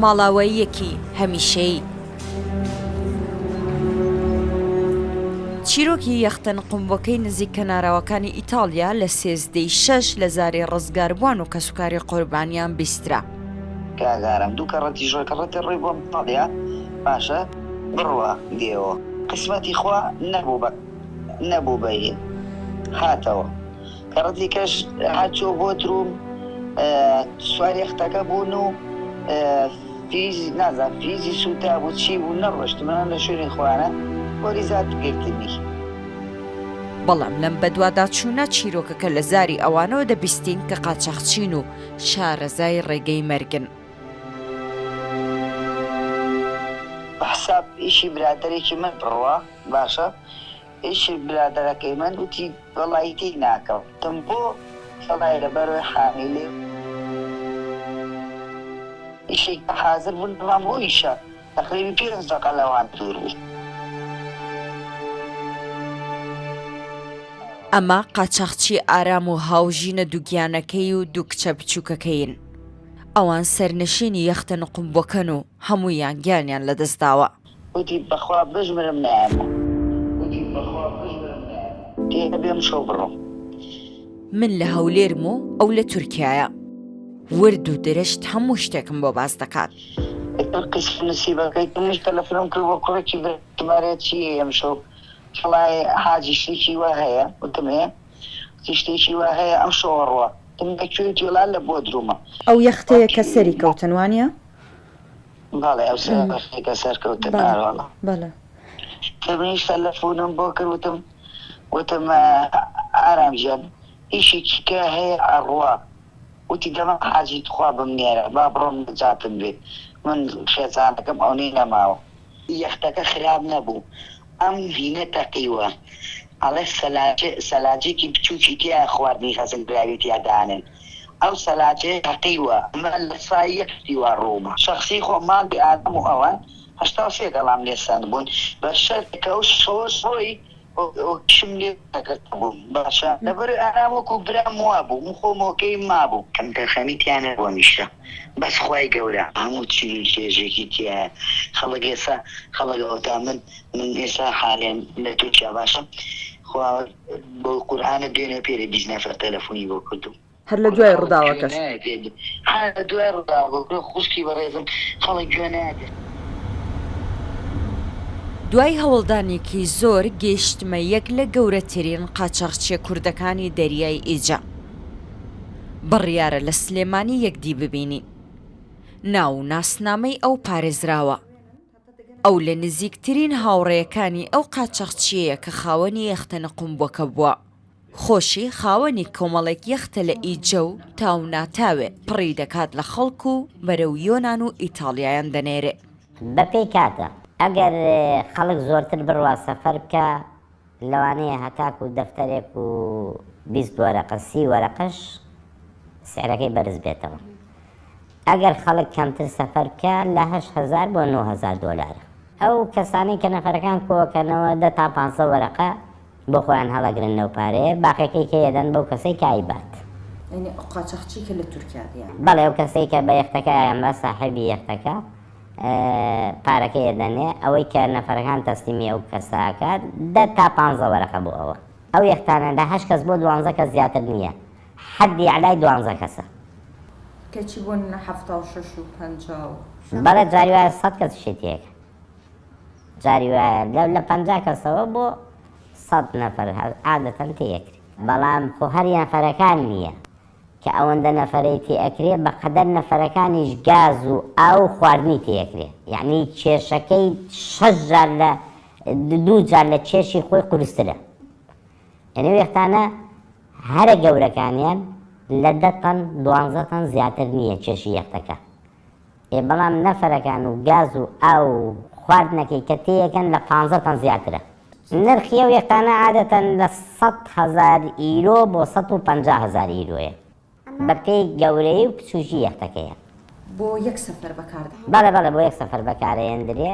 ماڵاوەیەکی هەمیشەیی. چیرۆکی یەختە نقمبووەکەی نزیک کەناراوەکانی ئیتاڵیا لە 13/6 لە زاری ڕزگاربووان و کەسوکاری قوربانیان بیسترا. کاگارم دوو کەڕەتی ژۆر کەڕەتی ڕێی بۆم پاڵیا باشە بڕوە دێەوە قسمەتی خوا نەبوو بەهێن هاتەوە کەڕەتی کەش هاچۆ بۆ دروم سواری یەختەکە بوون و فیزی سوتا بوو چی بوو نەڕۆشت منە لە شوێنی خوانە وەریزات گرتنی. بەڵام لەم بەدوادا چوونە چیرۆکەکە لە زاری ئەوانەوە دەبیستین کە قاچاقچین و شارەزای ڕێگەی مەرگن. بەحساب ئیشی برادێکی من بڕوە باشە ئیشی برادەرەکەی من وتی وەڵایەتی ناکەوتم بۆ سەڵای لەبەرەوەی حامیلێ ئیشێک حازر بوون بڵام بۆ ئیشە تەقریبی 5 دقە لەوان دوور بوو. ئەمە قاچاقچی ئارام و هاوژینە دووگیانەکەی و دوو کچە بچووکەکەین. ئەوان سەرنشینی یەختە نقمبووەکەن و هەموویان گیانیان لەدەستداوە. وتی بەخوا بژمرم نایەمە تێ بێم شۆ بڕۆم. من لە هەولێرم و ئەو لە تورکایە. ورد و درەشت هەموو شتێکم بۆ باز دەکات. قسم نسیبەکەی منیش تەلەفۆنم کرد بۆ کوڕێکی بەتمارێت چیە ئەمشەو فڵای حاجی شتێکی وا هەیە وتم هەیە شتێکی وا هەیە ئەم شۆڕوە دەکوێتی وڵا لە بۆ درومە. ئەو یەختەیە کە سەری کەوتن وانە؟ بەڵێ ئەو سەرەکە سەرکەوتن ئاڕۆڵە. بەڵێ منیش تەلەفۆنم بۆ کرد وتم ئارامژیان ئیشێکی کە هەیە ئەڕوا وتی دەمە حاجیت خوا بمنێرە با بڕۆم نجاتم بێت من خێزانەکەم ئەوەی نەماوە یەختەکە خراب نەبوو ئەم ڤینە تەقیوە ئەڵێ سەلاجێکی بچووکی تیا خواردنی خەزم براوی تیادانن ئەو سەلاجێ تەقیوە ئەمە لە سای یەکتیوە ڕۆمە شەخصی خۆ ماڵی ئادەم و ئەوان 83 دەڵام لێسان بوون بە شەرتەکە و شۆی کشم لێ نەکرد بووم باشە لەبەر ئارام وەکو برام وا بوو من خۆمۆکەی مابوو کەمتە خەمیتیانە بۆ میشە بەس خوای گەورە هەموو چی چێژێکی تایە خەڵک ئێستا خەڵکەوەتا من ئێستا حالێن لە تورکیا باشە خوا بۆ قورئانە دوێنێ پێرە 20 نەفەر تەلەفۆنی بۆ کردوم هەر لە دوای ڕووداوەکەش لە دوای ڕووداوە خوشکی بەڕێزم خەڵک گوێ ناگرت. دوای هەوڵدانێکی زۆر گەیشتمە یەک لە گەورەترین قاچاقچیە کوردەکانی دەریای ئیجا. بڕیارە لە سلێمانی یەکدی ببینین. ناو و ناسنامەی ئەو پارێزراوە. ئەو لە نزیکترین هاوڕێیەکانی ئەو قاچاقچیەیە کە خاوەنی یەختە نقمبووەکە بووە. خۆشی خاوەنی کۆمەڵێک یەختە لە ئیجە و تاو ناتاوێ پڕی دەکات لە خەڵک و بەرەو یۆنان و ئیتاڵیایان دەنێرێ. بەپێی کاتە ئەگەر خەڵک زۆرتر بڕوا سەفەر بکە لەوانەیە هەتاک و دەفتەرێک و 20 وەرەقە 30 وەرەقەش سعرەکەی بەرز بێتەوە. ئەگەر خەڵک کەمتر سەفەر بکە لە 8,000 بۆ 9,000 دۆلار. ئەو کەسانی کە نەفەرەکان کۆکەنەوە 10 تا 500 وەرەقە بۆ خۆیان هەڵەگرن لەو پارەیە باقیەکەی کە یەدەن بەو کەسەی کایبات. قاچاقچی کە لە تورکیا بەڵێ ئەو کەسەی کە بە یەختەکە ئەمە ساحێبی یەختەکە پارەکە دەنێ ئەوەی کە نەفەرەکان تەسلیمی ئەو کەساکات 10 تا 15 وەرەقە بۆ ئەوە. ئەو یەختانە لە 8 کەس بۆ 12 کەس زیاتر نییە. حەدی عەلای 12 کەسە. کەچی بوون 76 و 50. بەڵێ جاری وایە 100 کەس شتێک. جاری وایە لە 50 کەسەوە بۆ 100 نەفەر عادەتەن تێیەکری. بەڵام خۆ هەر نەفەرەکان نییە. کە ئەوەندە نەفەرەی تێئەکرێ بەقەدەر نەفەرەکانیش گاز و ئاو خواردنی تێئەکرێ. یعنی کێشەکەی 6 جار لە 2 جار لە کێشی خۆی قورسترە. یعنی وێختانە هەرە گەورەکانیان لە 10 تەن 12 تەن زیاتر نییە کێشی یەختەکە. بەڵام نەفەرەکان و گاز و ئاو خواردنەکەی کە تێیەکەن لە 15 تەن زیاترە. نرخی ئەو یەختانە عادەتەن لە 100,000 ئیرۆ بۆ 150,000 ئیرۆیە. بەپێی گەورەی و پچوشی یەختەکەیە. بۆ یەک سەفەر بەکاردێن. بەڵێ بۆ یەک سەفەر بەکارەهێنرێ.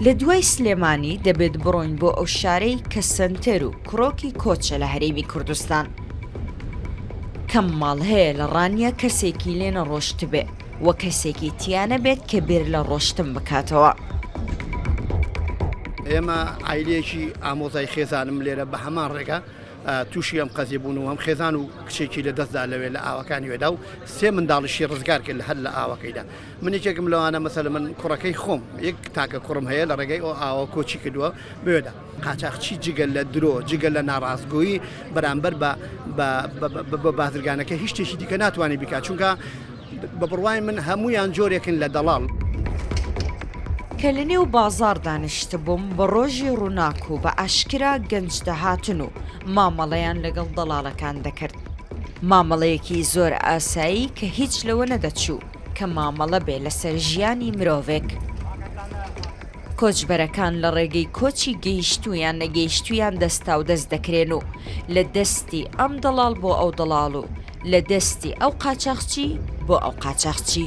لە دوای سلێمانی دەبێت بڕۆین بۆ ئەو شارەی کە سنتەر و کڕۆکی کۆچە لە هەرێمی کوردستان. کەم ماڵ هەیە لە ڕانیە کەسێکی لێنە ڕۆشت بێ وە کەسێکی تیانە بێت کە بێر لە ڕۆشتن بکاتەوە. ئێمە ئایلێکی ئامۆزای خێزانم لێرە بە هەمان ڕێگە تووشی ئەم قەزیە بوون و هەم خێزان و کچێکی لە دەستدا لەوێ لە ئاوەکانی وێدا و سێ منداڵیشی ڕزگار کرد هەر لە ئاوەکەیدا. منێکێکم لەوانە مەسەلە من کوڕەکەی خۆم یەک تاکە کوڕم هەیە لە ڕێگەی ئەو ئاوە کۆچی کردووە بوێدا. قاچاقچی جگەل لە درۆ جگەل لە ناڕاستگۆیی بەرامبەر بە بازرگانەکە هیچ شتێکی دیکە ناتوانێت بکات چونکە بە بڕوای من هەمویان جۆرێکن لە دەڵاڵ. کە لە نێو بازار دانیشت بووم بە ڕۆژی ڕووناک و بە ئاشکرا گەنج دەهاتن و مامەڵەیان لەگەڵ دەڵاڵەکان دەکرد. مامەڵەیەکی زۆر ئاسایی کە هیچ لەوە نەدەچوو کە مامەڵە بێ لەسەر ژیانی مرۆڤێک. کۆچبەرەکان لە ڕێگەی کۆچی گەیشتویان نەگەیشتویان دەستا و دەست دەکرێن و لە دەستی ئەم دەڵاڵ بۆ ئەو دەڵاڵ و لە دەستی ئەو قاچاقچی بۆ ئەو قاچاقچی.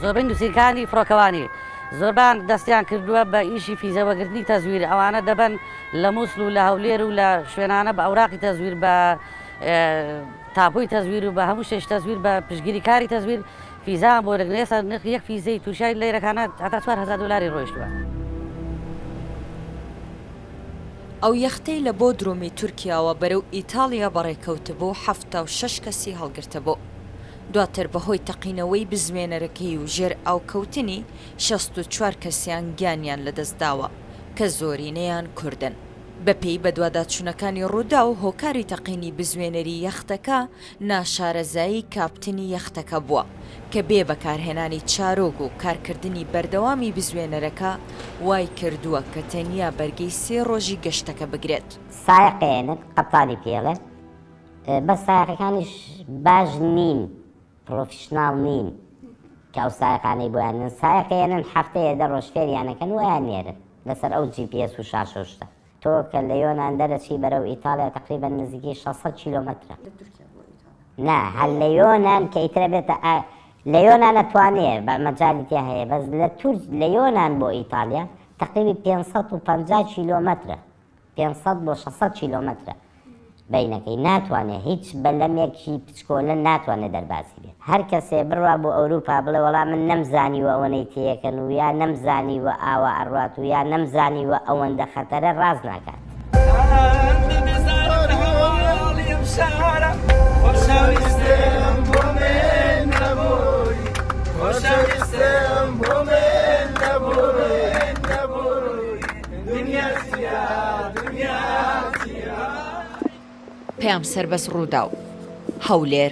زۆربەی نووسینەکانی فڕۆکەوانی زۆربان دەستیان کردووە بە ئیشی فیزەوەگرتنی تەزویر. ئەوانە دەبن لە مووسڵ و لە هەولێر و لە شوێنانە بە ئەوراقی تەزویر بە تاپۆی تەزویر و بە هەموو شێش تەزویر بە پشگیری کاری تەزویر فیزان بۆ لەگرێسە نرخ یەک فیزەی تووشای لێرەکانە هەتا 4000 دلاری ڕۆیشتووە. ئەو یەختەی لە بۆ درومی تورکیاوە بەرەو ئیتالیا بەڕێکەوتبوو 76 کەسی هەڵگرتەبوو. دواتر بەهۆی تەقینەوەی بزوێنەرەکەی و ژێر ئاوکەوتنی 64 کەسیان گیانیان لەدەستداوە کە زۆرینەیان کوردن. بەپێی بە دوواداچوونەکانی ڕوودا و هۆکاری تەقینی بزوێنەری یەختەکە ناشارەزایی کاپتنی یەختەکە بووە کە بێ بەکارهێنانی چارۆگ و کارکردنی بەردەوامی بزوێنەرەکە وای کردووە کە تەنیا بەرگەی 3 ڕۆژی گەشتەکە بگرێت. سایقێنت قەپتانی پێڵێ بە سایقەکانیش باش نین پرۆفیشناڵ نین کە ئەو سایقانەی بۆیانن سایقێنن هەفتەیە 10 ڕۆژ فێریانەکەن ویان نێرن لەسەر ئەو GPS و شاشۆشتە. تۆ کە لە یۆنان دەرەچی بەرەو ئیتالیا تقریبا نزیکی 600 کیلۆمەترە. نا هەر لە یۆنان کە ئیترە بێتە لە یۆنان نەتوانێت بە مەجالیتیا هەیە بەس لە یۆنان بۆ ئیتالیا تقریبی 550 کیلۆمەترە 500 بۆ 600 کیلۆمەترە بینەکەی ناتوانێت هیچ بەلەمێکی پچکۆلە ناتوانێت دەرباسی بێت. هەر کەسێ بڕوا بۆ ئەوروپا بڵێ وەڵام من نەمزانیوە ئەوەنەی تێیەکەن و یا نەمزانیوە ئاوا ئەڕات و یا نەمزانیوە ئەوەندە خەتەرە ڕاز ناکات. پێم سەربەس ڕوودا و هەولێر